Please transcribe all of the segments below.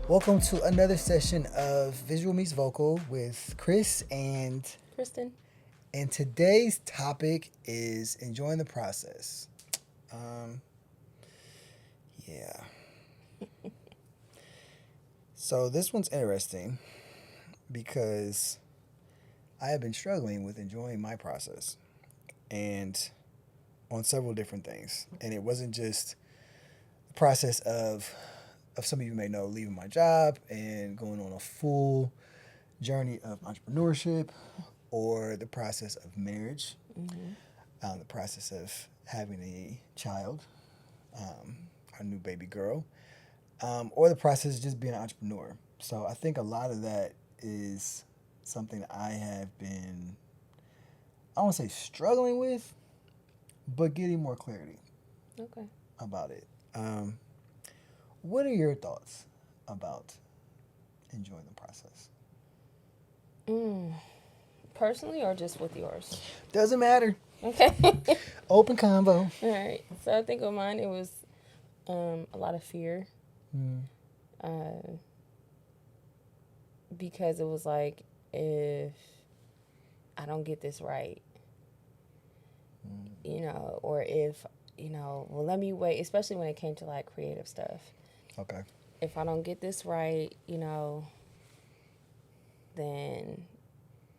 Welcome to another session of Visual Meets Vocal with Chris Kristen. and today's topic is enjoying the process. Um, yeah. So this one's interesting because I have been struggling with enjoying my process and on several different things. And it wasn't just the process of some of you may know leaving my job and going on a full journey of entrepreneurship or the process of marriage, Mm-hmm. the process of having a child, um, our new baby girl, or the process of just being an entrepreneur. So I think a lot of that is something I have been, I won't say struggling with, but getting more clarity Okay. about it. What are your thoughts about enjoying the process? Mm. Personally, or just with yours? Doesn't matter. Okay. Open convo. All right. So I think of mine, it was a lot of fear, Mm. uh, because it was like, if I don't get this right, or if, well, let me wait, especially when it came to like creative stuff. Okay. If I don't get this right, then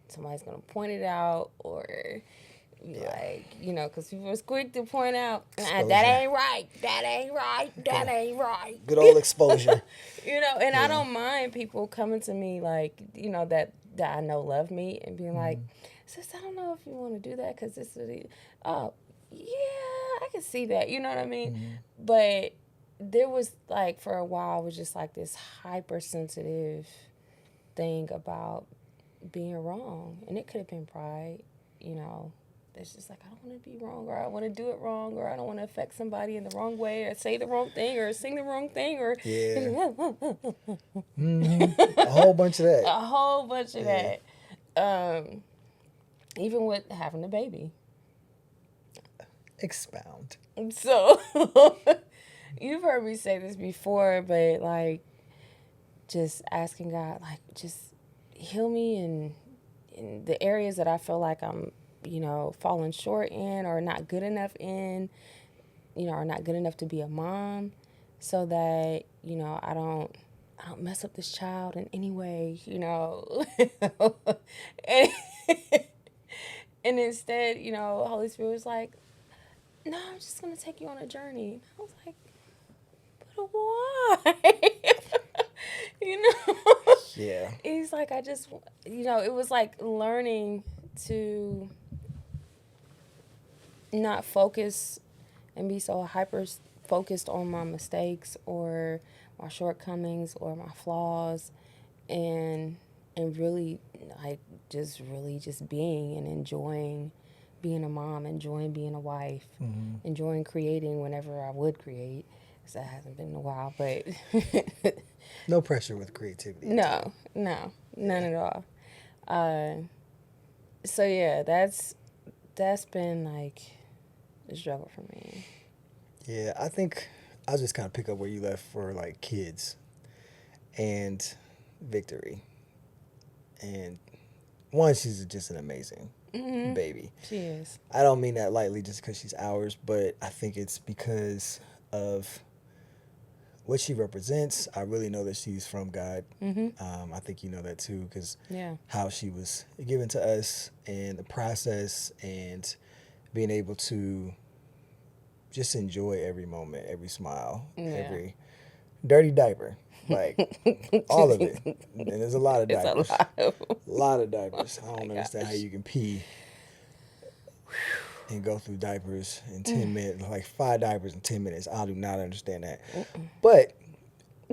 somebody's going to point it out, or Yeah. because people was quick to point out, that Exposure. ain't right, that ain't right, that ain't right. Good old exposure. And I Yeah. don't mind people coming to me like, that I know love me and being like, Mhm. sis, I don't know if you want to do that because this is, oh, yeah, I can see that. You know what I mean? Mhm. But there was like, for a while, it was just like this hypersensitive thing about being wrong. And it could have been pride, you know. It's just like, I don't want to be wrong, or I want to do it wrong, or I don't want to affect somebody in the wrong way, or say the wrong thing, or sing the wrong thing, or Yeah. A whole bunch of that. a whole bunch of Yeah. that. Um, Even with having a baby. Expound. So, you've heard me say this before, but like, just asking God, like, just heal me in the areas that I feel like I'm, falling short in, or not good enough in, or not good enough to be a mom, so that, I don't mess up this child in any way. and, and instead, Holy Spirit was like, no, I'm just going to take you on a journey. And I was like, but why? you know? Yeah. He's like, it was like learning to not focus and be so hyper focused on my mistakes, or my shortcomings, or my flaws, and really, like, just really just being and enjoying being a mom, enjoying being a wife, Mm-hmm. enjoying creating whenever I would create. So that hasn't been in a while, but No pressure with creativity. no, none at all. Uh, so yeah, that's been like a struggle for me. Yeah, I think I'll just kind of pick up where you left for like kids and Victory. And one, she's just an amazing baby. She is. I don't mean that lightly just because she's ours, but I think it's because of what she represents. I really know that she's from God. I think you know that too, because Yeah. how she was given to us and the process and being able to just enjoy every moment, every smile, Yeah. every dirty diaper, like all of it. And there's a lot of It's a diapers. lot of. A lot of diapers. I Oh don't my understand how gosh. you can pee and go through diapers in 10 minutes, like 5 diapers in 10 minutes. I do not understand that. But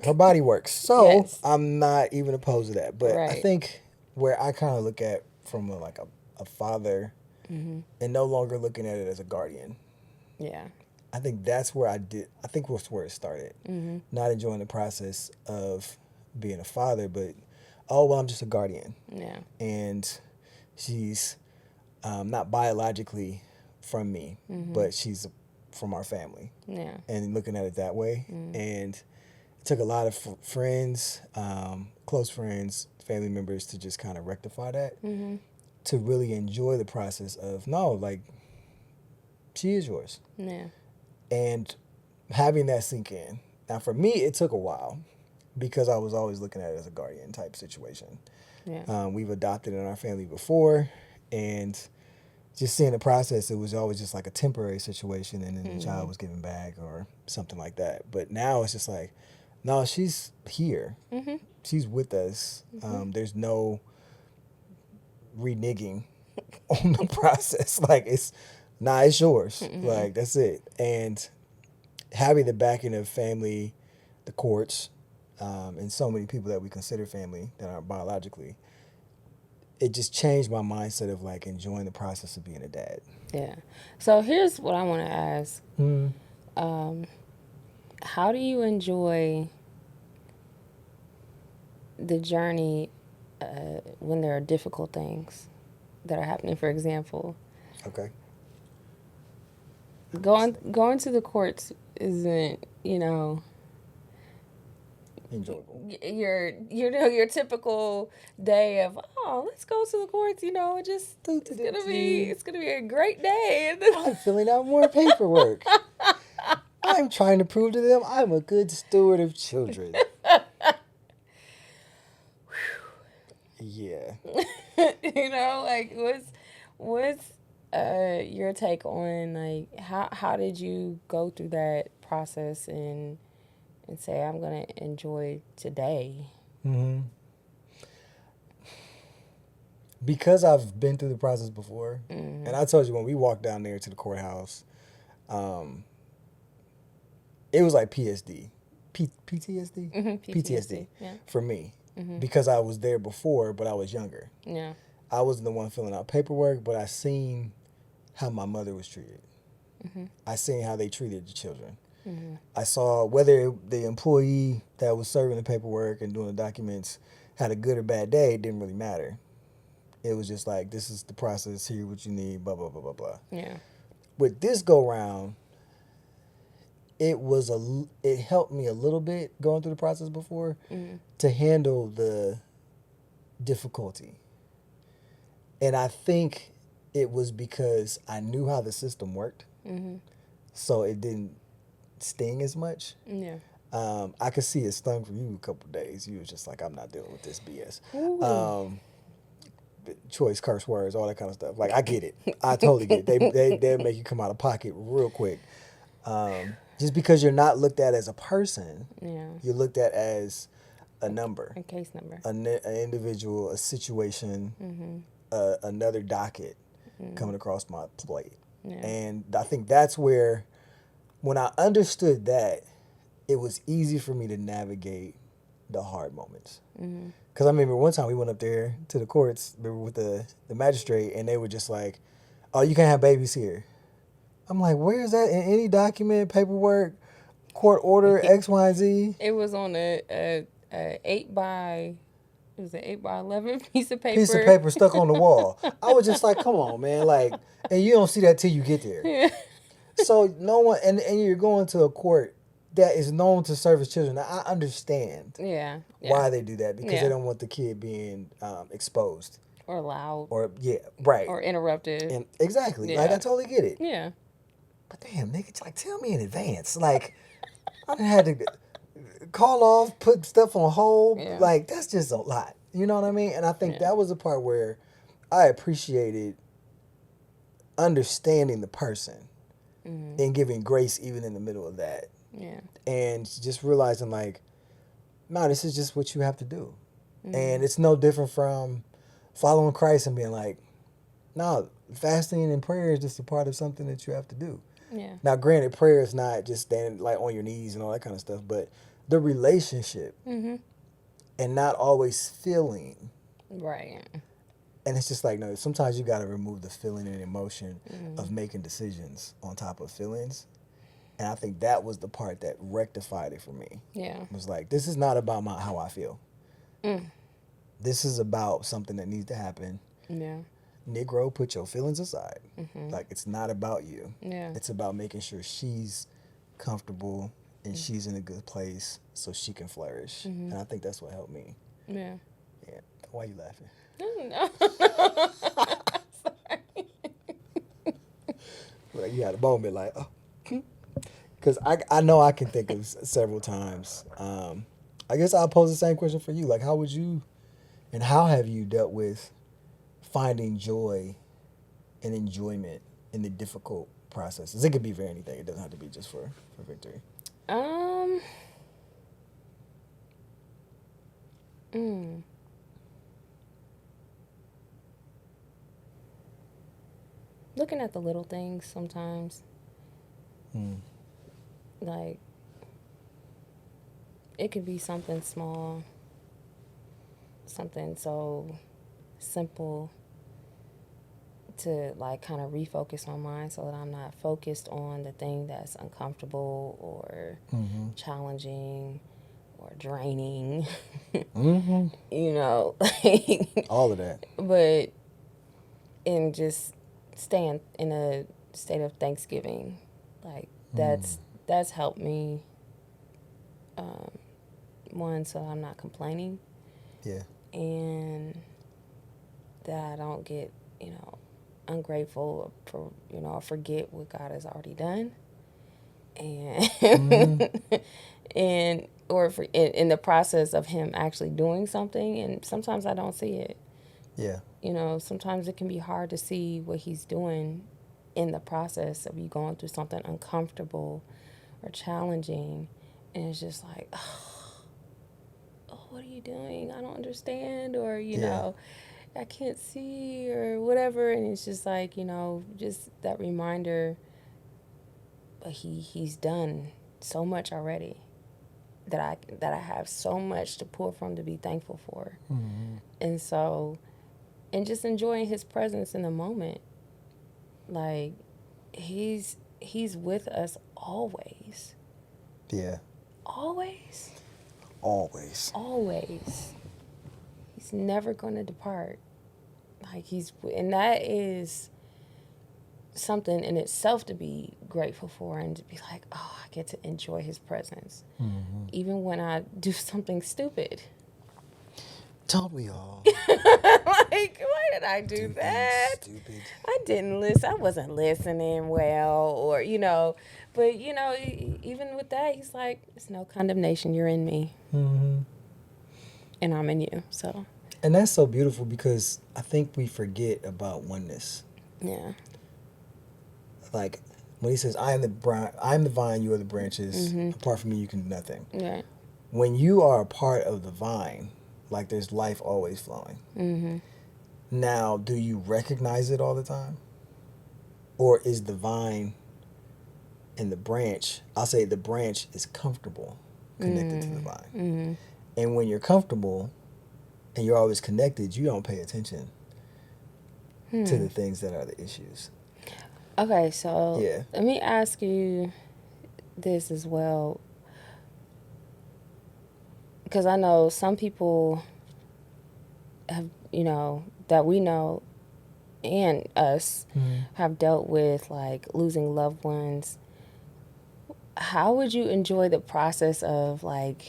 her body works. So Yes. I'm not even opposed to that. But I Right. think where I kind of look at from a father and no longer looking at it as a guardian. Yeah. I think that's where I think that's where it started. Not enjoying the process of being a father, but, oh, well, I'm just a guardian. Yeah. And she's not biologically from me, but she's from our family. Yeah. And looking at it that way. And took a lot of friends, close friends, family members to just kind of rectify that, to really enjoy the process of, no, like, she is yours. Yeah. And having that sink in. Now, for me, it took a while because I was always looking at it as a guardian type situation. Yeah. We've adopted in our family before, and just seeing the process, it was always just like a temporary situation, and then the child was given back or something like that. But now it's just like, no, she's here. She's with us. There's no reneging on the process. Like, it's yours. Like, that's it. And having the backing of family, the courts, and so many people that we consider family that aren't biologically, it just changed my mindset of like enjoying the process of being a dad. Yeah. So here's what I want to ask. Mm. How do you enjoy the journey when there are difficult things that are happening? For example, Okay. going to the courts isn't, Enjoyable. your typical day of, oh, let's go to the courts, it's gonna be a great day. I'm filling out more paperwork. I'm trying to prove to them I'm a good steward of children. Yeah. Like what's your take on, like, how did you go through that process and say, I'm gonna enjoy today? Mm-hmm. Because I've been through the process before, and I told you when we walked down there to the courthouse, it was like PTSD, PTSD Yeah. for me, because I was there before, but I was younger. Yeah. I wasn't the one filling out paperwork, but I seen how my mother was treated. I seen how they treated the children. I saw whether the employee that was serving the paperwork and doing the documents had a good or bad day, it didn't really matter. It was just like, this is the process, here what you need, blah, blah, blah, blah, blah. Yeah. With this go round, it helped me a little bit going through the process before to handle the difficulty. And I think it was because I knew how the system worked, so it didn't sting as much. Yeah. I could see it stung for you a couple of days. You was just like, I'm not dealing with this BS. Choice, curse words, all that kind of stuff. Like, I get it. I totally get it. They'll make you come out of pocket real quick. Just because you're not looked at as a person, you're looked at as a number, A case number. an individual, a situation, another docket coming across my plate. Yeah. And I think that's where, when I understood that, it was easy for me to navigate the hard moments. Because I remember one time we went up there to the courts, with the magistrate, and they were just like, oh, you can't have babies here. I'm like, where is that in any document, paperwork, court order, X, Y, and Z? It was on a 8x11 piece of paper. Piece of paper stuck on the wall. I was just like, come on, man. Like, and you don't see that till you get there. Yeah. So no one, and you're going to a court that is known to service children. Now, I understand why they do that, because they don't want the kid being exposed. Or loud. Or, right. Or interrupted. And exactly. Yeah. Like, I totally get it. Yeah. But damn, nigga, like, tell me in advance. Like, I done had to call off, put stuff on hold. Yeah. Like, that's just a lot. You know what I mean? And I think that was the part where I appreciated understanding the person and giving grace even in the middle of that. Yeah. And just realizing, like, no, this is just what you have to do. And it's no different from following Christ and being like, no, fasting and prayer is just a part of something that you have to do. Yeah. Now, granted, prayer is not just standing like on your knees and all that kind of stuff, but the relationship and not always feeling. Right. And it's just like, no, sometimes you got to remove the feeling and emotion of making decisions on top of feelings. And I think that was the part that rectified it for me. Yeah. It was like, this is not about how I feel. This is about something that needs to happen. Yeah. Negro, put your feelings aside. Like, it's not about you. Yeah. It's about making sure she's comfortable and she's in a good place so she can flourish. And I think that's what helped me. Yeah. Yeah. Why are you laughing? No. Like you had a moment like, oh, because I know I can think of several times. I guess I'll pose the same question for you. Like, how would you, and how have you dealt with finding joy and enjoyment in the difficult processes? It could be for anything. It doesn't have to be just for victory. Um. Mm. Looking at the little things sometimes, like it could be something small, something so simple to like kind of refocus my mind so that I'm not focused on the thing that's uncomfortable or challenging or draining. You know, like, All of that. but in just staying in a state of thanksgiving, like that's helped me. One, so I'm not complaining, Yeah. and that I don't get, ungrateful for, forget what God has already done, and and or for in the process of Him actually doing something, and sometimes I don't see it. Yeah. Sometimes it can be hard to see what He's doing in the process of you going through something uncomfortable or challenging, and it's just like, oh, what are you doing? I don't understand, or I can't see, or whatever. And it's just like, just that reminder. But he's done so much already that I have so much to pull from to be thankful for, and so, and just enjoying His presence in the moment. Like he's with us always. Yeah. Always. Always. Always. He's never going to depart. Like and that is something in itself to be grateful for, and to be like, oh, I get to enjoy His presence. Even when I do something stupid. Don't we all? Like, why did I do that? Stupid. I didn't listen. I wasn't listening well, or, but, even with that, He's like, it's no condemnation. You're in me. And I'm in you. So. And that's so beautiful because I think we forget about oneness. Yeah. Like when He says, I am the vine, you are the branches. Apart from me, you can do nothing. Right. When you are a part of the vine, like there's life always flowing. Now, do you recognize it all the time? Or is the vine and the branch, I'll say the branch is comfortable connected to the vine. And when you're comfortable and you're always connected, you don't pay attention to the things that are the issues. Okay, so Yeah. let me ask you this as well. Because I know some people have, that we know and us have dealt with, like, losing loved ones. How would you enjoy the process of, like...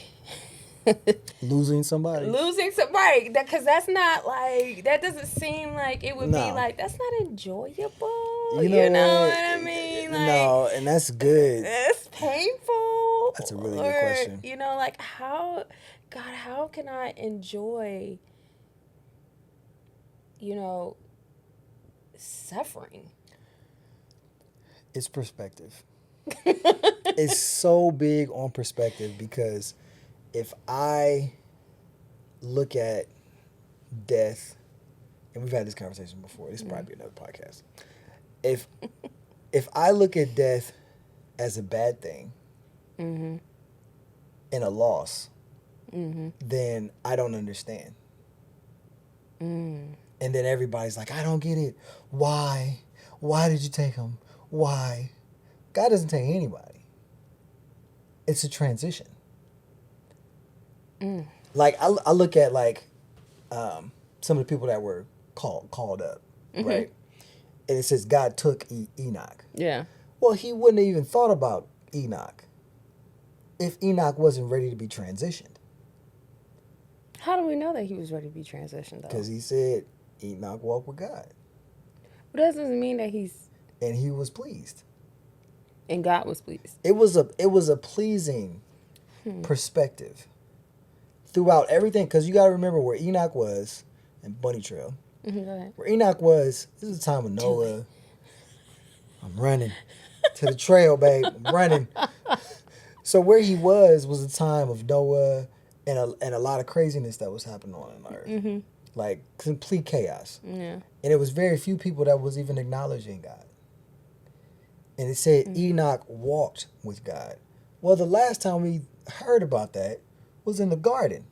Losing somebody? Losing somebody. Because that's not, like... That doesn't seem like it would be, like... That's not enjoyable. You know what I mean? Like, no, and that's good. It's painful. That's a really good question. Like, how... God, how can I enjoy, suffering? It's perspective. It's so big on perspective because if I look at death, and we've had this conversation before, this is probably another podcast. If I look at death as a bad thing and a loss, then I don't understand. And then everybody's like, I don't get it. Why? Why did you take him? Why? God doesn't take anybody. It's a transition. Like, I look at, like, some of the people that were called up, right? And it says God took Enoch. Yeah. Well, He wouldn't have even thought about Enoch if Enoch wasn't ready to be transitioned? How do we know that he was ready to be transitioned, though? Because he said Enoch walked with God. But that doesn't mean that he's... And he was pleased. And God was pleased. It was a pleasing perspective throughout everything. Because you got to remember where Enoch was in Bunny Trail. Go ahead. Where Enoch was, this is the time of Noah. I'm running to the trail, babe. I'm running. So where he was a time of Noah and a lot of craziness that was happening on the earth. Like complete chaos. Yeah. And it was very few people that was even acknowledging God. And it said Enoch walked with God. Well, the last time we heard about that was in the garden.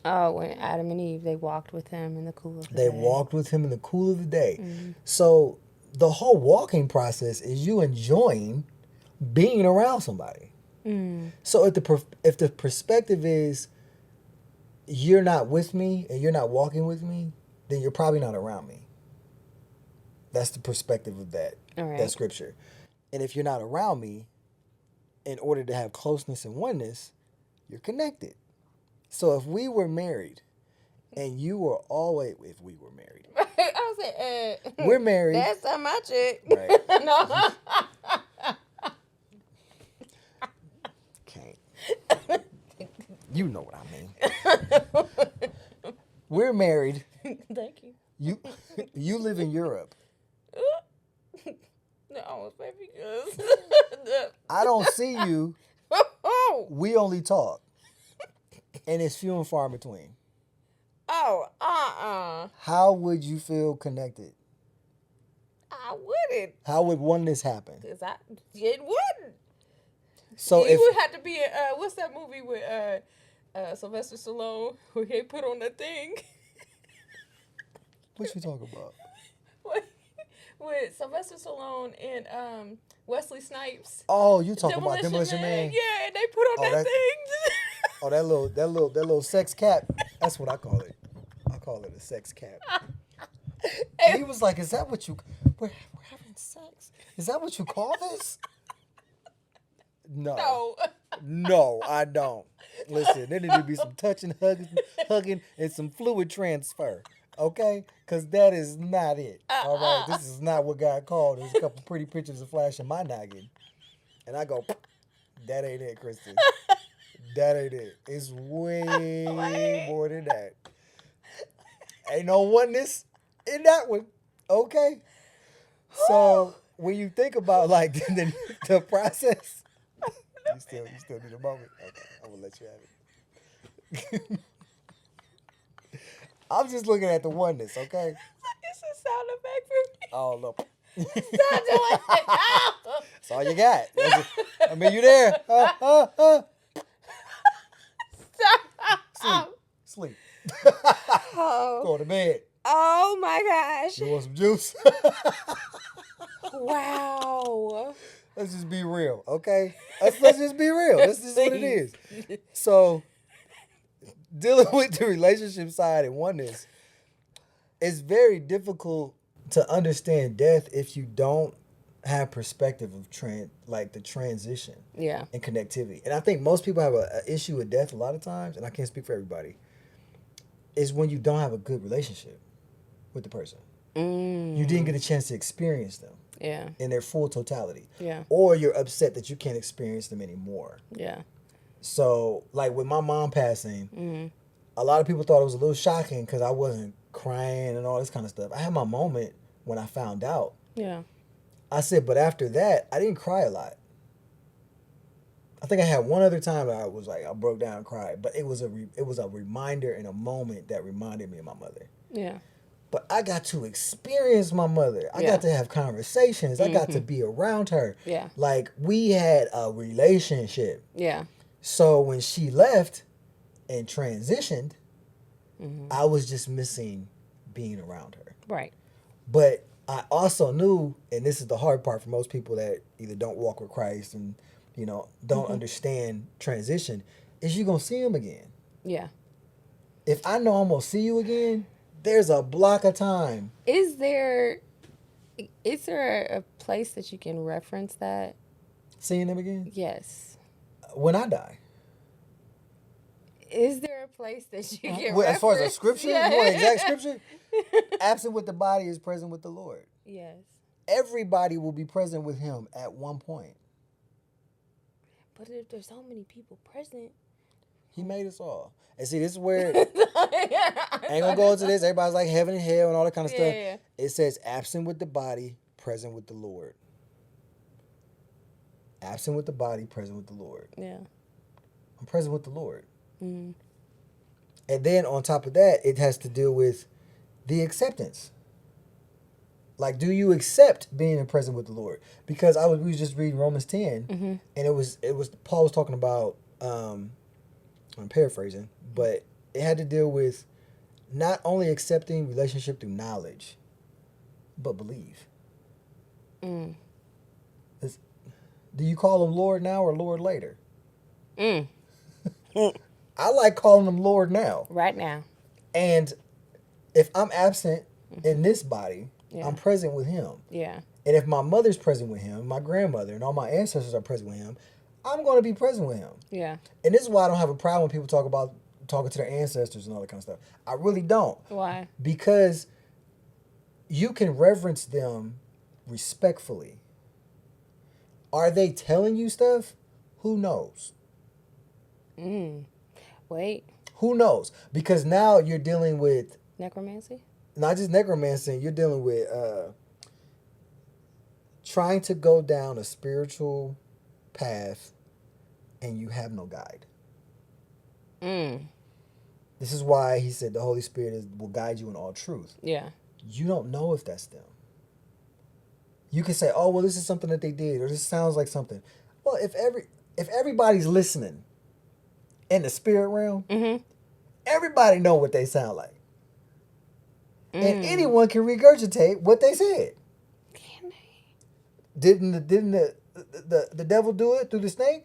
Oh, when Adam and Eve, they walked with him in the cool of the day. They walked with him in the cool of the day. So the whole walking process is you enjoying being around somebody. So if the perspective is you're not with me and you're not walking with me, then you're probably not around me. That's the perspective of that, that scripture. And if you're not around me, in order to have closeness and oneness, you're connected. So if we were married and you were always, if we were married. I was like, we're married. That's not my chick. Right. No. Can't. You know what I mean. We're married. Thank you. You live in Europe. No, baby, because I don't see you. We only talk. And it's few and far between. How would you feel connected? I wouldn't. How would oneness happen? Because it wouldn't. So You would have to be, what's that movie with Sylvester Stallone where he put on that thing? What you talking about? With Sylvester Stallone and Wesley Snipes. Oh, you talking about Demolition Man? Yeah, and they put on that thing. Oh, that little sex cap. That's what I call it. I call it a sex cap. And he was like, "Is that what you? We're having sex? Is that what you call this?" No, I don't. Listen, there need to be some touching, hugging, and some fluid transfer. Okay? Because that is not it. All right? This is not what God called. There's a couple pretty pictures of Flash in my noggin. And I go, that ain't it, Kristen. That ain't it. It's way more than that. Ain't no oneness in that one. Okay? So, when you think about, like, the process, you still need a moment? Okay, I'm going to let you have it. I'm just looking at the oneness, okay? It's a sound effect for me. Oh, look. Stop doing it. That's all you got. I mean, you there. Stop. Sleep. Oh. Go to bed. Oh my gosh. You want some juice? Wow. Let's just be real, okay? Let's just be real. This is what it is. So, dealing with the relationship side and oneness, it's very difficult to understand death if you don't have perspective of the transition and connectivity. And I think most people have an issue with death a lot of times, and I can't speak for everybody, is when you don't have a good relationship with the person. You didn't get a chance to experience them in their full totality. Or you're upset that you can't experience them anymore. So, like with my mom passing, a lot of people thought it was a little shocking because I wasn't crying and all this kind of stuff. I had my moment when I found out. I said, but after that, I didn't cry a lot. I think I had one other time that I was like, I broke down and cried, but it was a reminder and a moment that reminded me of my mother. But I got to experience my mother. I got to have conversations. I got to be around her. Like we had a relationship. So when she left and transitioned, I was just missing being around her. Right. But I also knew, and this is the hard part for most people that either don't walk with Christ and, don't understand transition, is you're going to see him again. If I know I'm going to see you again, there's a block of time. Is there a place that you can reference that? Seeing him again? Yes. When I die. Is there a place that you get Well, as far as a reference? scripture, Yeah. you want exact scripture? Absent with the body is present with the Lord. Yes. Everybody will be present with him at one point. But if there's so many people present, He made us all. And see, this is where ain't gonna go into this. Everybody's like heaven and hell and all that kind of stuff. Yeah. It says absent with the body, present with the Lord. Absent with the body, present with the Lord. Yeah. I'm present with the Lord. Mm-hmm. And then on top of that, it has to deal with the acceptance. Like, do you accept being present with the Lord? Because we was just reading Romans 10, and it was Paul was talking about. I'm paraphrasing, but it had to deal with not only accepting relationship through knowledge, but believe. Mm. Do you call him Lord now or Lord later? Mm. I like calling him Lord now. Right now. And if I'm absent in this body, Yeah. I'm present with him. Yeah. And if my mother's present with him, my grandmother, and all my ancestors are present with him, I'm going to be present with him. Yeah. And this is why I don't have a problem when people talk about talking to their ancestors and all that kind of stuff. I really don't. Why? Because you can reverence them respectfully. Are they telling you stuff? Who knows? Wait. Who knows? Because now you're dealing with Necromancy? not just necromancy, you're dealing with trying to go down a spiritual path and you have no guide. This is why he said the Holy Spirit will guide you in all truth. Yeah. You don't know if that's them. You can say, "Oh, well, this is something that they did," or "This sounds like something." Well, if everybody's listening in the spirit realm, everybody know what they sound like, and anyone can regurgitate what they said. Can they? Didn't the devil do it through the snake?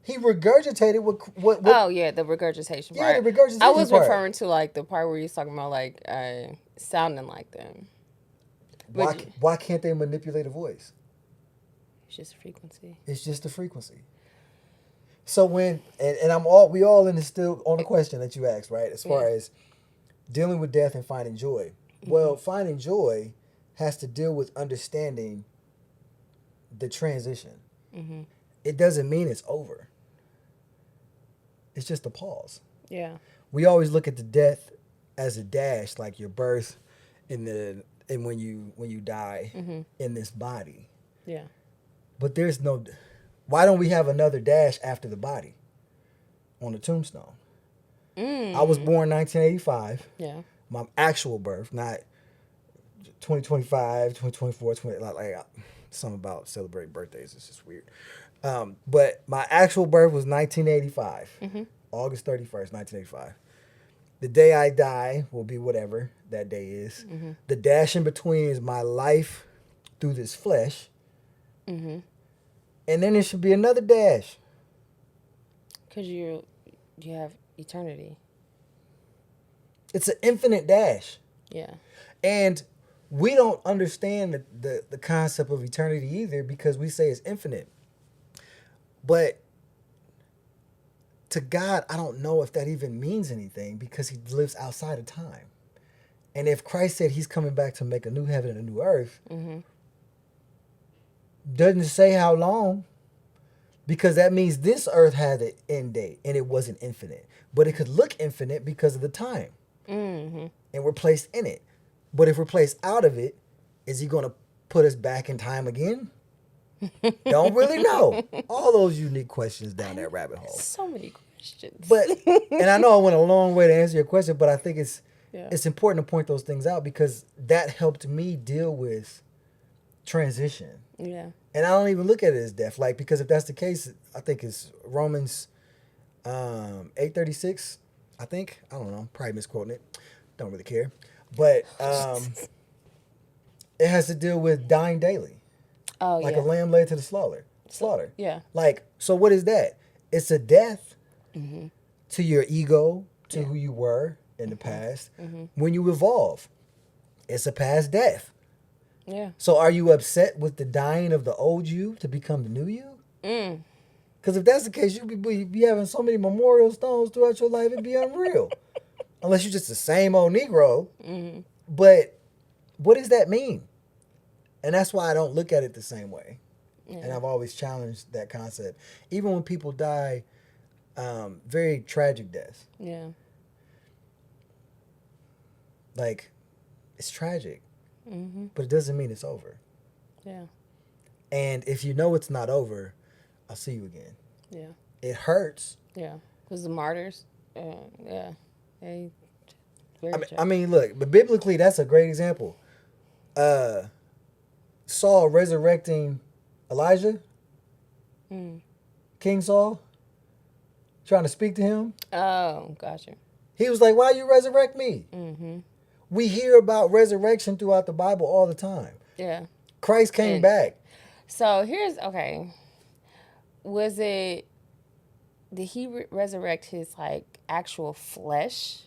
He regurgitated what Oh yeah, the regurgitation part. Yeah, the regurgitation I was part. referring to like the part where you're talking about like sounding like them. Why can't they manipulate a voice? It's just a frequency. It's just a frequency. So when we all in this still on the question that you asked, right? As far as dealing with death and finding joy. Well, finding joy has to deal with understanding the transition. It doesn't mean it's over. It's just a pause. Yeah. We always look at the death as a dash, like your birth and when you die in this body. Yeah. But there's no. Why don't we have another dash after the body on the tombstone? I was born 1985. Yeah. My actual birth, not 2025, 2024, like something about celebrating birthdays. It's just weird. But my actual birth was 1985, August 31st, 1985. The day I die will be whatever that day is. The dash in between is my life through this flesh. And then there should be another dash. Because you have eternity. It's an infinite dash. Yeah. And we don't understand the concept of eternity either because we say it's infinite. But to God, I don't know if that even means anything because he lives outside of time. And if Christ said he's coming back to make a new heaven and a new earth, doesn't say how long, because that means this earth had an end date and it wasn't infinite. But it could look infinite because of the time. And we're placed in it. But if we're placed out of it, is he going to put us back in time again? Don't really know. All those unique questions down that rabbit hole. So many questions. But and I know I went a long way to answer your question, but I think it's Yeah. it's important to point those things out because that helped me deal with transition. Yeah. And I don't even look at it as death, like because if that's the case, I think it's Romans 8:36. I think I don't know, probably misquoting it. Don't really care, but it has to deal with dying daily. Oh, Like yeah. a lamb led to the slaughter. Yeah. Like, so what is that? It's a death to your ego, to who you were in the past. When you evolve, it's a past death. Yeah. So are you upset with the dying of the old you to become the new you? Because if that's the case, you'd be having so many memorial stones throughout your life, it'd be unreal. Unless you're just the same old Negro. Mm-hmm. But what does that mean? And that's why I don't look at it the same way. Yeah. And I've always challenged that concept. Even when people die very tragic deaths. Yeah. Like, it's tragic. Mm-hmm. But it doesn't mean it's over. Yeah. And if you know it's not over, I'll see you again. Yeah. It hurts. Yeah. Because the martyrs, yeah, they very I mean, look, but biblically, that's a great example. Saul resurrecting Elijah, King Saul, trying to speak to him. Oh, gotcha. He was like, "Why you resurrect me?" Mm-hmm. We hear about resurrection throughout the Bible all the time. Yeah. Christ came back. So okay. Did he resurrect his like actual flesh,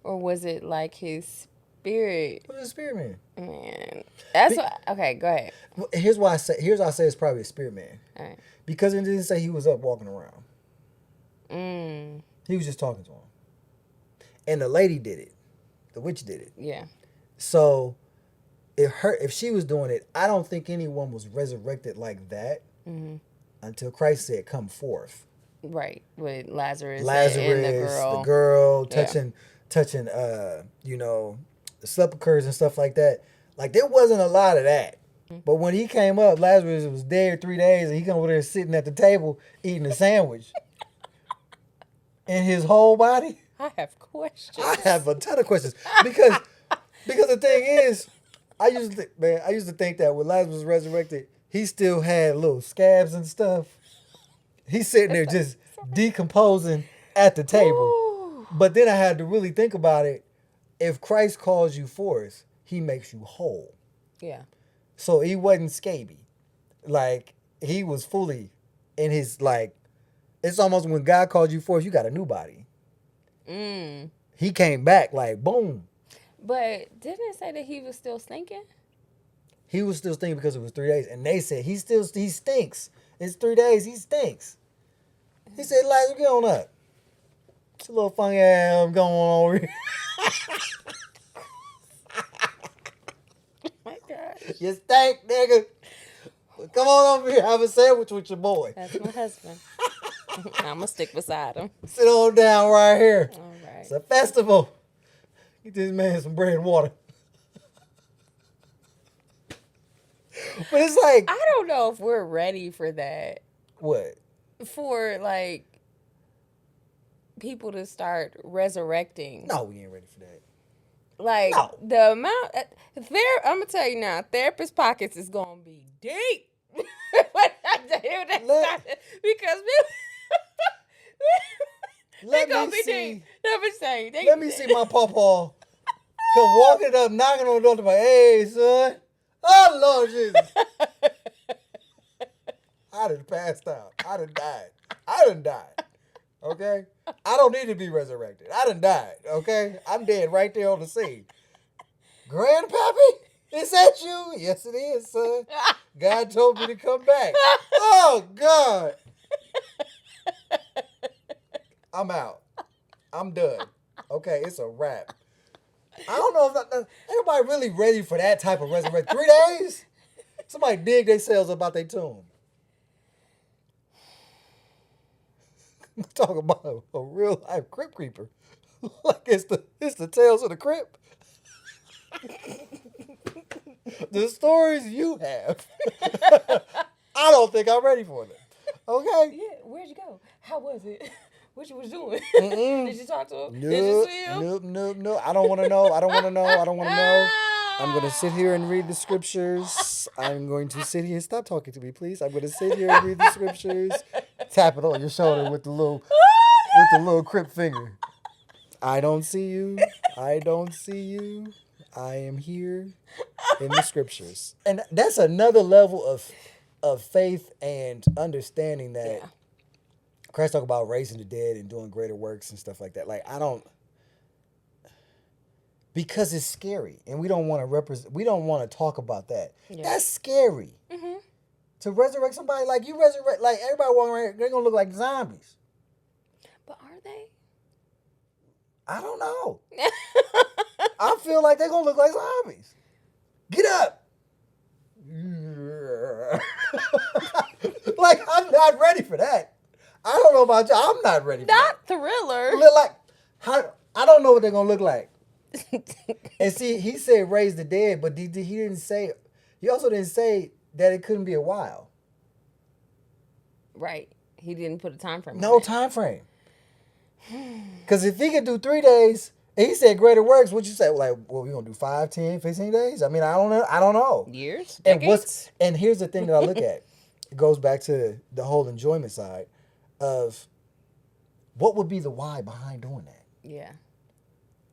or was it like his spirit? What is a spirit man? Man, that's what. Okay, go ahead. Here's why I say it's probably a spirit man. All right. Because it didn't say he was up walking around. Mm. He was just talking to him. And the lady did it. The witch did it. Yeah. So if she was doing it, I don't think anyone was resurrected like that until Christ said, "Come forth." Right, with Lazarus and the girl touching the sepulchres and stuff like that. Like, there wasn't a lot of that. But when he came up, Lazarus was dead 3 days, and he come over there sitting at the table eating a sandwich. And his whole body. I have questions. I have a ton of questions because the thing is, I used to think that when Lazarus was resurrected, he still had little scabs and stuff. He's sitting there just decomposing at the table. Ooh. But then I had to really think about it. If Christ calls you forth, he makes you whole. Yeah. So he wasn't scaby. Like, he was fully in his, like, it's almost when God called you forth, you got a new body. Mm. He came back like, boom. But didn't it say that he was still stinking? He was still stinking because it was 3 days. And they said, he stinks. It's 3 days, he stinks. He said, Lazarus, get on up. It's a little funny ass going on over here. Oh my gosh. You stink, nigga. Come on over here, have a sandwich with your boy. That's my husband. I'm going to stick beside him. Sit on down right here. All right. It's a festival. Get this man some bread and water. But it's like, I don't know if we're ready for that. what? For, like, people to start resurrecting. No, we ain't ready for that. Like, No. the amount... I'm going to tell you now, therapist pockets is going to be deep. When I tell you that started, because they're going to be deep. Let me say. Let me see my pawpaw come walking up, knocking on the door to my, hey, son. Oh, Lord Jesus. I done passed out. I done died. Okay? I don't need to be resurrected. I done died. Okay? I'm dead right there on the scene. Grandpappy? Is that you? Yes, it is, son. God told me to come back. Oh, God. I'm out. I'm done. Okay, it's a wrap. I don't know if everybody really ready for that type of resurrection. 3 days? Somebody dig themselves about their tomb. Talk about a real life crypt creeper. Like it's the Tales of the Crypt. The stories you have. I don't think I'm ready for them. Okay? Yeah, where'd you go? How was it? What you was doing? Mm-mm. Did you talk to him? Nope, Did you see him? Nope. I don't want to know. I'm going to sit here and read the scriptures. I'm going to sit here. Stop talking to me, please. I'm going to sit here and read the scriptures. Tap it on your shoulder with the little crypt finger. I don't see you. I don't see you. I am here in the scriptures. And that's another level of faith and understanding that Christ talk about raising the dead and doing greater works and stuff like that. Like, I don't, because it's scary and we don't want to talk about that. Yeah. That's scary. Mm-hmm. To resurrect somebody, like you resurrect, like everybody walking around, they're gonna look like zombies. But are they? I don't know. I feel like they're gonna look like zombies. Get up. Like I'm not ready for that. I don't know about you. I'm not ready for Not that. Thriller. Look like how, I don't know what they're gonna look like. And see, he said raise the dead, but he didn't say. He also didn't say that it couldn't be a while. Right. He didn't put a time frame. No time frame. Because if he could do 3 days, and he said greater works, what you say? Like, well, we gonna do 5, 10, 15 days? I mean, I don't know. I don't know. Years. And Decades. and here's the thing that I look at. It goes back to the whole enjoyment side of what would be the why behind doing that. Yeah.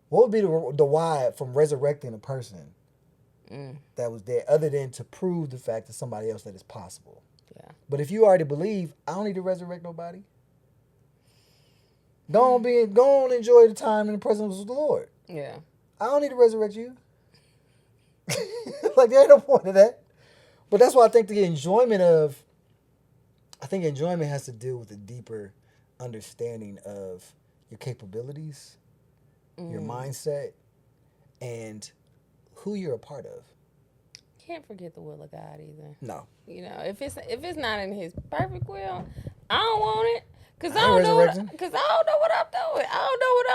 What would be the why from resurrecting a person that was there, other than to prove the fact to somebody else that it's possible? Yeah. But if you already believe, I don't need to resurrect nobody. Go on, enjoy the time in the presence of the Lord. Yeah. I don't need to resurrect you. Like there ain't no point of that. But that's why I think enjoyment has to do with a deeper understanding of your capabilities, your mindset, and who you're a part of. Can't forget the will of God either. No. You know, if it's not in His perfect will, I don't want it. Cause I I ain't don't know resurrecting. Cause I don't know what I'm doing. I don't know what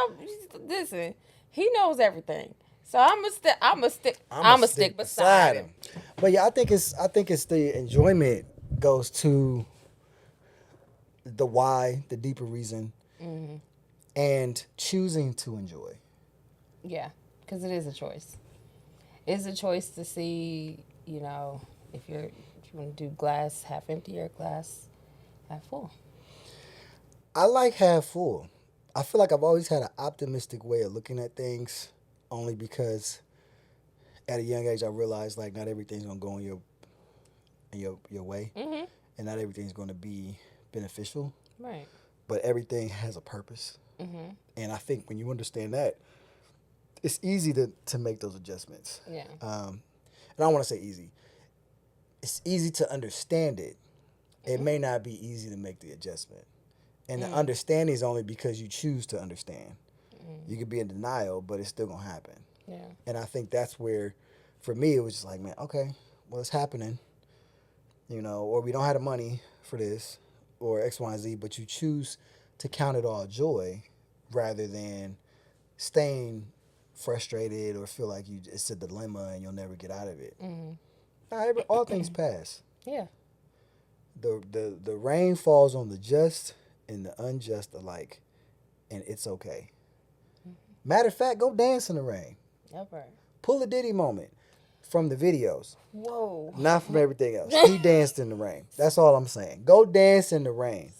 I'm. Listen, He knows everything. So I'm a stick beside him. But yeah, I think it's the enjoyment goes to the why, the deeper reason, and choosing to enjoy. Yeah, because it is a choice. It's a choice to see, you know, if you want to do glass half empty or glass half full. I like half full. I feel like I've always had an optimistic way of looking at things, only because at a young age I realized like not everything's gonna go in your way, and not everything's gonna be beneficial. Right. But everything has a purpose, and I think when you understand that, it's easy to make those adjustments. Yeah. And I don't want to say easy. It's easy to understand it. It may not be easy to make the adjustment. And the understanding is only because you choose to understand. You could be in denial, but it's still going to happen. Yeah. And I think that's where, for me, it was just like, man, okay, well, it's happening. You know, or we don't have the money for this, or X, Y, and Z, but you choose to count it all joy rather than staying frustrated or feel like it's a dilemma and you'll never get out of it. All things pass. Yeah. The rain falls on the just and the unjust alike, and it's okay. Matter of fact, go dance in the rain. Ever. Pull a Diddy moment from the videos. Whoa. Not from everything else. He danced in the rain. That's all I'm saying. Go dance in the rain.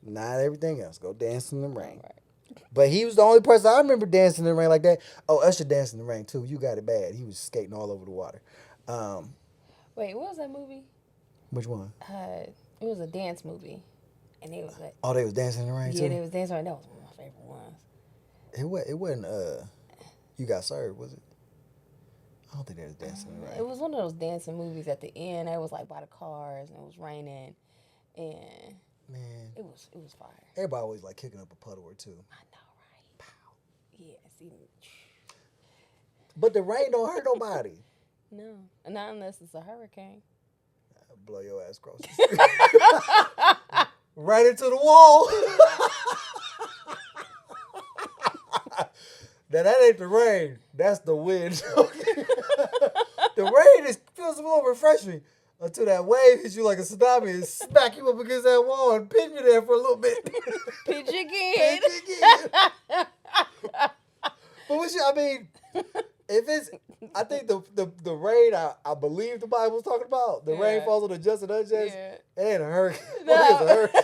Not everything else. Go dance in the rain. Right. But he was the only person I remember dancing in the rain like that. Oh, Usher danced in the rain too. You got it bad. He was skating all over the water. Wait, what was that movie? Which one? It was a dance movie, and they was like, Oh, they was dancing in the rain too. yeah, they was dancing. That was one of my favorite ones. It wasn't. You Got Served, was it? I don't think they was dancing in the rain. It was one of those dancing movies. At the end, it was like by the cars, and it was raining, and Man, it was fire. everybody always like kicking up a puddle or two. I know, right? Pow. Yeah, see. But the rain don't hurt nobody. No, not unless it's a hurricane. Blow your ass across the street. Right into the wall. Now that ain't the rain. That's the wind. The rain feels a little refreshing until that wave hits you like a tsunami and smack you up against that wall and pin you there for a little bit. Pitch again. But I mean, I think the rain I believe the Bible was talking about. The rain falls on the just and unjust. Yeah. It ain't a hurricane. No. What is a hurricane?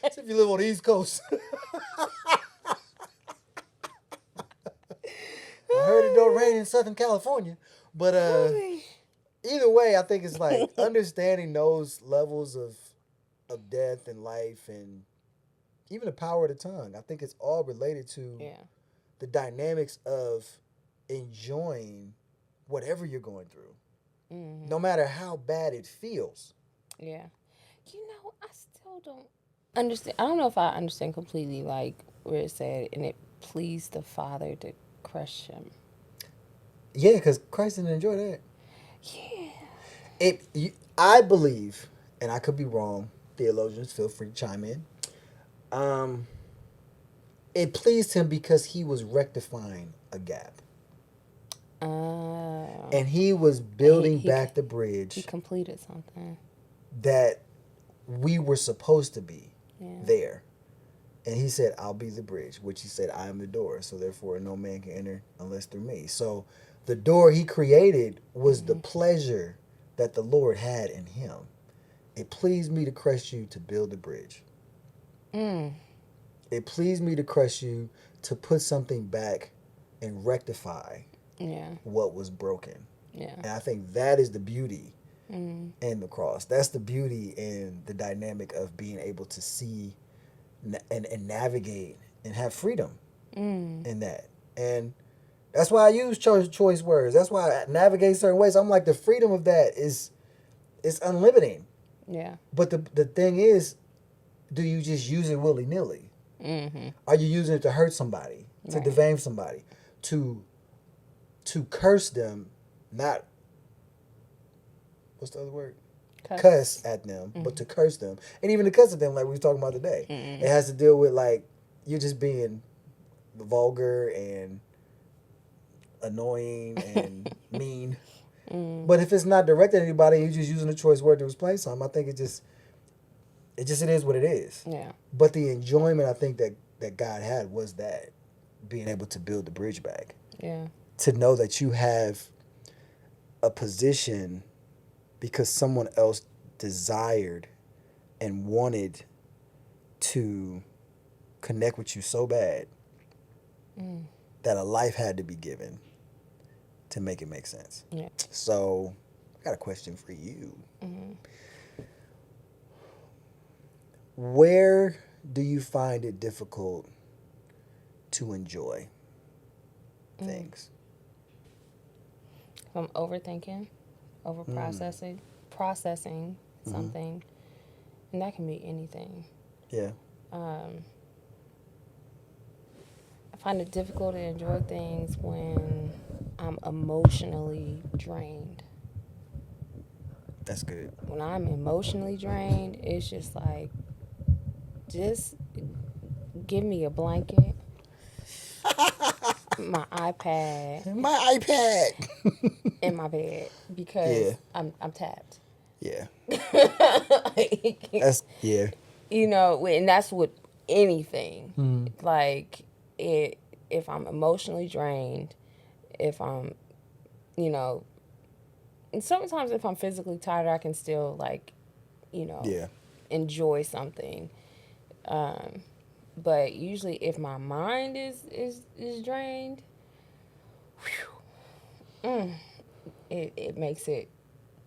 It's if you live on the East Coast. I heard it don't rain in Southern California. But either way, I think it's like understanding those levels of death and life and even the power of the tongue. I think it's all related to the dynamics of enjoying whatever you're going through. No matter how bad it feels. Yeah. I still don't understand. I don't know if I understand completely, like where it said, and it pleased the Father to crush him. Yeah, because Christ didn't enjoy that. Yeah. I believe, and I could be wrong. Theologians, feel free to chime in. Um, it pleased him because he was rectifying a gap, Uh, and he was he building he back the he bridge completed something. that we were supposed to be Yeah. there. And he said, "I'll be the bridge," which he said, "I am the door. So therefore, no man can enter unless through me." So the door he created was the Mm-hmm. pleasure that the Lord had in him. It pleased me to crush you to build a bridge. Mm. It pleased me to crush you to put something back and rectify Yeah. what was broken. Yeah. And I think that is the beauty Mm. in the cross. That's the beauty in the dynamic of being able to see and navigate and have freedom Mm. in that. And that's why I use choice words. That's why I navigate certain ways. I'm like, the freedom of that is unlimited. Yeah. But the thing is, do you just use it willy nilly? Mm-hmm. Are you using it to hurt somebody, to Right. defame somebody, to curse them, not what's the other word? Cuss Cuss. at them, but Mm-hmm. to curse them, and even to cuss at them, like we were talking about today. It Mm-hmm. has to deal with like you're just being vulgar and annoying and mean. Mm. But if it's not directed at anybody, you're just using a choice word to explain something. I think it is what it is. Yeah. But the enjoyment I think that God had was that being able to build the bridge back, Yeah. to know that you have a position because someone else desired and wanted to connect with you so bad Mm. that a life had to be given to make it make sense. Yeah. So, I got a question for you. Mm-hmm. Where do you find it difficult to enjoy Mm. things? If I'm overthinking, over Mm. processing Mm-hmm. something, and that can be anything. Yeah. Um, I find it difficult to enjoy things when I'm emotionally drained. That's good. When I'm emotionally drained, it's just like, just give me a blanket, my iPad, My iPad. and my bed Yeah. because I'm tapped. Yeah. Like, That's yeah. and that's with anything. Mm. Like, it, if I'm emotionally drained, if I'm, you know, and sometimes if I'm physically tired, I can still like, you know, Yeah. enjoy something. Um, but usually, if my mind is drained, whew, it makes it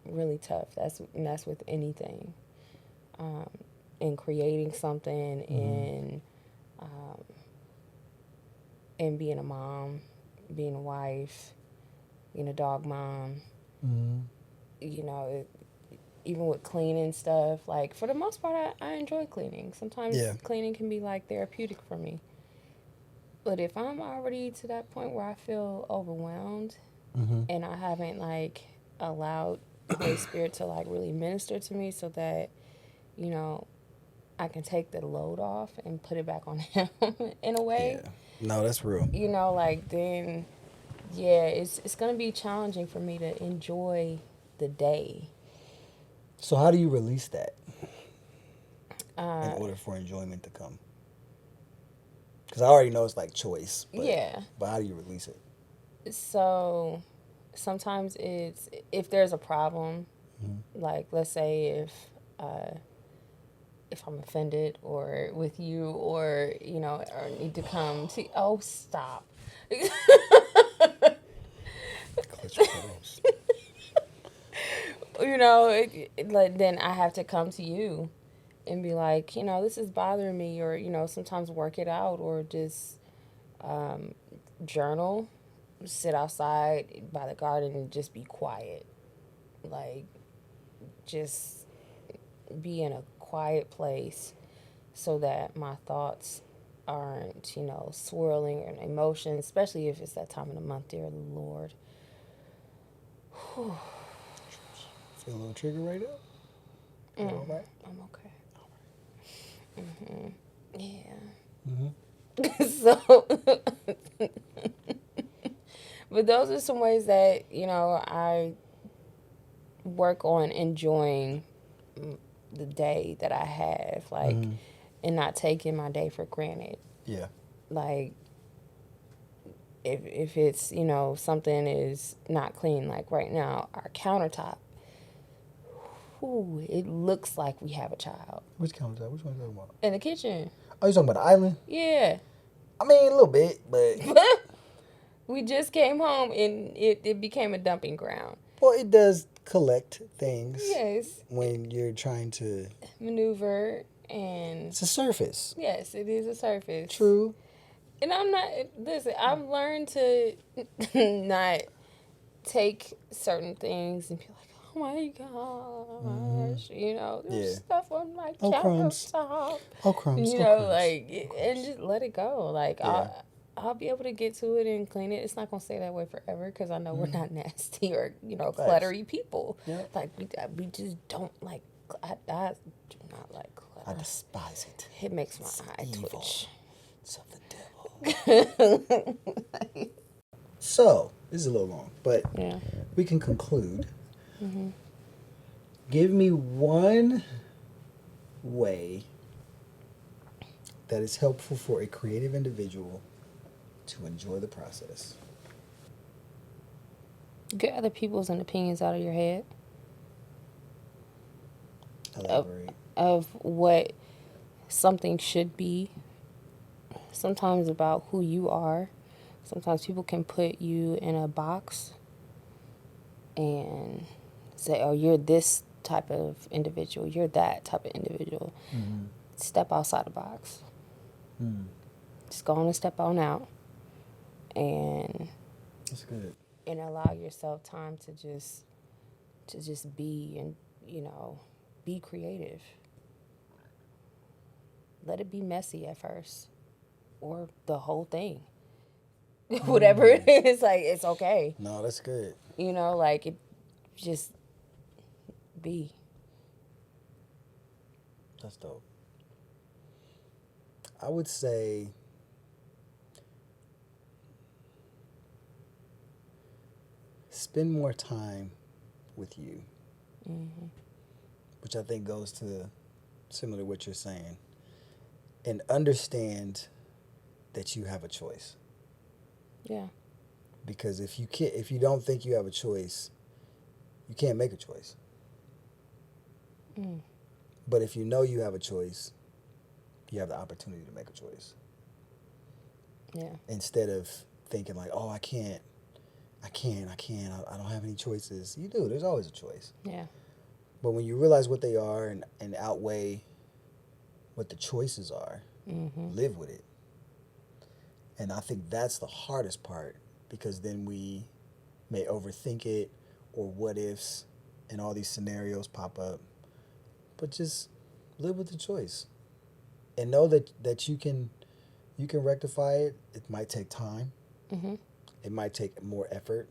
really tough. That's with anything. Um, in creating something, Mm-hmm. um, in being a mom, being a wife, being a dog mom. Mm-hmm. You know, even with cleaning stuff, like for the most part, I enjoy cleaning. Yeah. Sometimes cleaning can be like therapeutic for me. But if I'm already to that point where I feel overwhelmed Mm-hmm. and I haven't like allowed Holy Spirit to like really minister to me so that, you know, I can take the load off and put it back on him in a way, Yeah. No, that's real. like then yeah, it's gonna be challenging for me to enjoy the day. So how do you release that in Uh, order for enjoyment to come? Because I already know it's like choice, yeah. but how do you release it? So sometimes it's if there's a problem, Mm-hmm. like let's say uh, if I'm offended or with you or or need to come to stop. Clutch your pearls. Like then I have to come to you and be like, this is bothering me, or sometimes work it out, or just um, journal, sit outside by the garden and just be quiet, like just be in a quiet place so that my thoughts aren't, swirling and emotions, especially if it's that time of the month, dear Lord. Feel a little trigger right now? You all right? I'm okay. Yeah. Mm-hmm. So, but those are some ways that, I work on enjoying the day that I have, like, Mm-hmm. and not taking my day for granted. Yeah. Like, if it's, something is not clean, like right now, our countertop, it looks like we have a child. Which countertop? Which one are you talking about? In the kitchen. Oh, you talking about the island? Yeah. I mean, a little bit, but We just came home and it became a dumping ground. well, it does collect things. Yes. When you're trying to Maneuver and it's a surface. yes, it is a surface. True. And I've learned to not take certain things and be like, oh my gosh, there's stuff on my crumbs. countertop. Oh, crumbs. And just let it go. Like, Yeah. I'll be able to get to it and clean it. It's not going to stay that way forever because I know we're not nasty or, cluttery people. Yeah. Like, we just don't like, I do not like clutter. I despise it. It makes my eye evil. twitch. It's of the devil. So, this is a little long, but Yeah. we can conclude. Mm-hmm. Give me one way that is helpful for a creative individual to enjoy the process. Get other people's opinions out of your head Elaborate. of what something should be. Sometimes about who you are. Sometimes people can put you in a box and say, oh, you're this type of individual. You're that type of individual. Mm-hmm. Step outside the box. Mm. Just go on and step on out. And That's good. and allow yourself time to just be and be creative. Let it be messy at first or the whole thing. Whatever it is, like, it's okay. No, that's good. Like, it just be. That's dope. I would say spend more time with you, which I think goes to similar to what you're saying, and understand that you have a choice. Yeah. Because if you don't think you have a choice, you can't make a choice. Mm. But if you know you have a choice, you have the opportunity to make a choice. Yeah. Instead of thinking like, oh, I don't have any choices. You do. There's always a choice. Yeah. But when you realize what they are and outweigh what the choices are, live with it. And I think that's the hardest part, because then we may overthink it, or what ifs, and all these scenarios pop up. But just live with the choice, and know that you can rectify it. It might take time. Mm-hmm. It might take more effort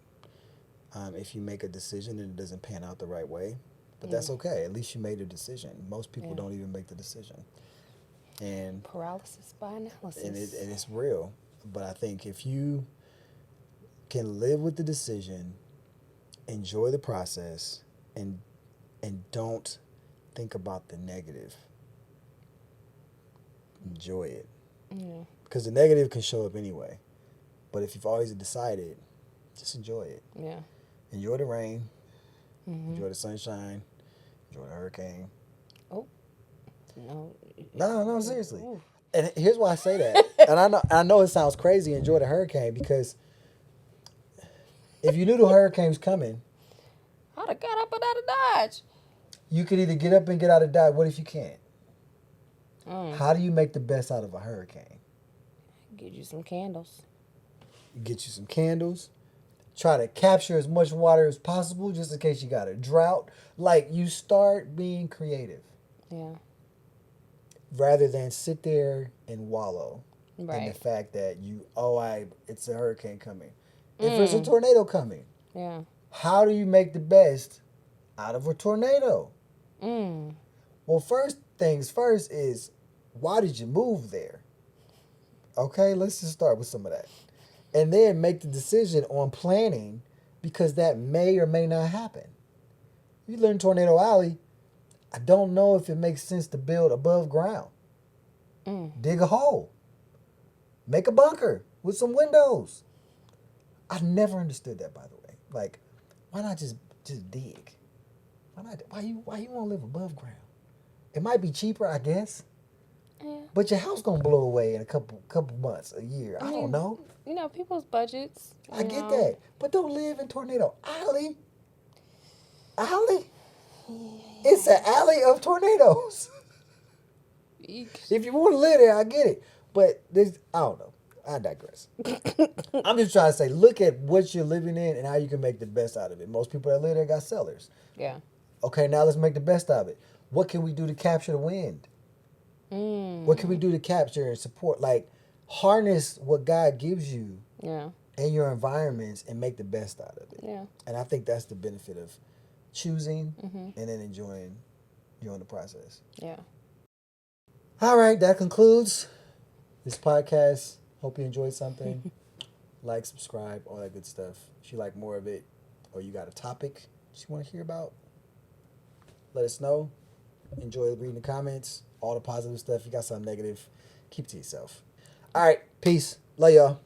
if you make a decision and it doesn't pan out the right way. But that's okay. At least you made a decision. Most people don't even make the decision. And paralysis by analysis. And it's real. But I think if you can live with the decision, enjoy the process, and don't think about the negative. Enjoy it. Yeah. Because the negative can show up anyway. But if you've always decided, just enjoy it. Yeah. Enjoy the rain. Enjoy the sunshine. Enjoy the hurricane. Oh. No. No, seriously. Ooh. And here's why I say that. And I know it sounds crazy, enjoy the hurricane, because if you knew the hurricane was coming, I'd have got up and out of Dodge. you could either get up and get out of Dodge. What if you can't? How do you make the best out of a hurricane? Get you some candles. Get you some candles. Try to capture as much water as possible just in case you got a drought. Like, you start being creative. Yeah. rather than sit there and wallow in the Right. fact that it's a hurricane coming. If there's a Mm. tornado coming, Yeah. how do you make the best out of a tornado? Mm. Well, first things first is, why did you move there? Okay, let's just start with some of that. And then make the decision on planning, because that may or may not happen. If you live in Tornado Alley, I don't know if it makes sense to build above ground. Mm. Dig a hole. Make a bunker with some windows. I never understood that, by the way. Like, why not just dig? Why not? Why you want to live above ground? It might be cheaper, I guess, Yeah. but your house gonna blow away in a couple months, a year. I I don't mean, know. people's budgets. I get that, but don't live in Tornado Alley. Alley? It's an alley of tornadoes. Eek. If you want to live there, I get it. But I don't know. I digress. I'm just trying to say, look at what you're living in and how you can make the best out of it. Most people that live there got cellars. Yeah. Okay, now let's make the best of it. What can we do to capture the wind? What can we do to capture and support? Like, harness what God gives you Yeah. in your environments and make the best out of it. Yeah. And I think that's the benefit of choosing and then enjoying the process. Yeah. All right, that concludes this podcast. Hope you enjoyed something. Like, subscribe, all that good stuff. If you like more of it, or you got a topic that you want to hear about, let us know. Enjoy reading the comments, all the positive stuff. If you got something negative, keep it to yourself. All right, peace. Love y'all.